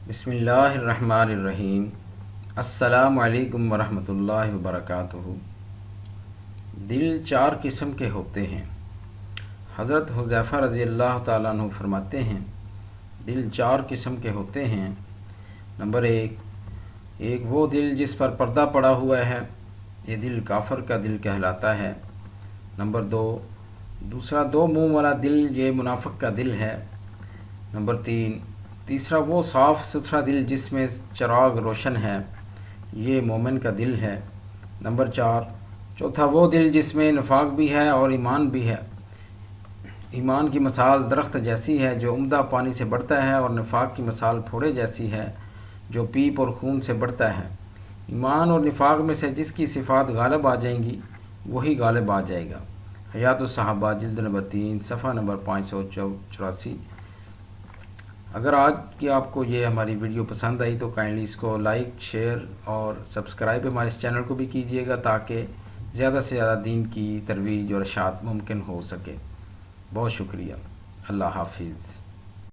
بسم اللہ الرحمن الرحیم۔ السلام علیکم ورحمۃ اللہ وبرکاتہ۔ دل چار قسم کے ہوتے ہیں۔ حضرت حذیفہ رضی اللہ تعالیٰ عنہ فرماتے ہیں دل چار قسم کے ہوتے ہیں۔ نمبر ایک وہ دل جس پر پردہ پڑا ہوا ہے، یہ دل کافر کا دل کہلاتا ہے۔ نمبر دوسرا دو منہ والا دل، یہ منافق کا دل ہے۔ نمبر تیسرا وہ صاف ستھرا دل جس میں چراغ روشن ہے، یہ مومن کا دل ہے۔ نمبر چوتھا وہ دل جس میں نفاق بھی ہے اور ایمان بھی ہے۔ ایمان کی مثال درخت جیسی ہے جو عمدہ پانی سے بڑھتا ہے، اور نفاق کی مثال پھوڑے جیسی ہے جو پیپ اور خون سے بڑھتا ہے۔ ایمان اور نفاق میں سے جس کی صفات غالب آ جائیں گی وہی غالب آ جائے گا۔ حیات الصحابہ جلد نمبر 3 صفحہ نمبر 584۔ اگر آج کی آپ کو یہ ہماری ویڈیو پسند آئی تو کائنڈلی اس کو لائک، شیئر اور سبسکرائب ہمارے اس چینل کو بھی کیجیے گا، تاکہ زیادہ سے زیادہ دین کی ترویج اور اشاعت ممکن ہو سکے۔ بہت شکریہ۔ اللہ حافظ۔